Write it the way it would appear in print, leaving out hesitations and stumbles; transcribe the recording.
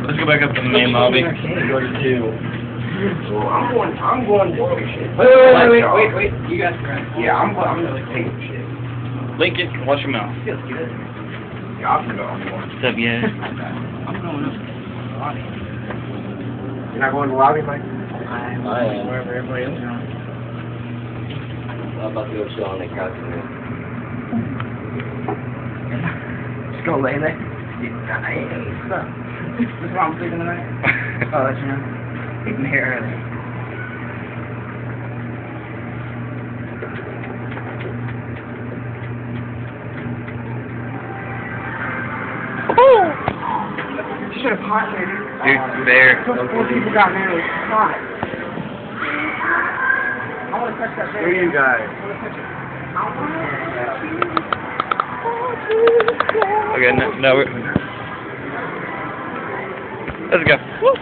Let's go back up to the main lobby. Go to 2. Well, I'm going to shit. Wait. You guys are right. Yeah, I'm gonna take shit. Lincoln, watch your mouth. Feels good. Yeah, I'm going. What's up, yeah? I'm going up to the lobby. You're not going to the lobby, Mike? I'm I am. wherever everybody else is going. I'm about to go chill on the couch in there. Just go lay there. Hey, what's up? This is where I'm sleeping tonight? Oh, that's you know. Getting here early. You should have hot there, dude. Dude, there. Four people got married. Hot. I want to touch that Who are you guys? Okay, no, we're... Let's go. Woo.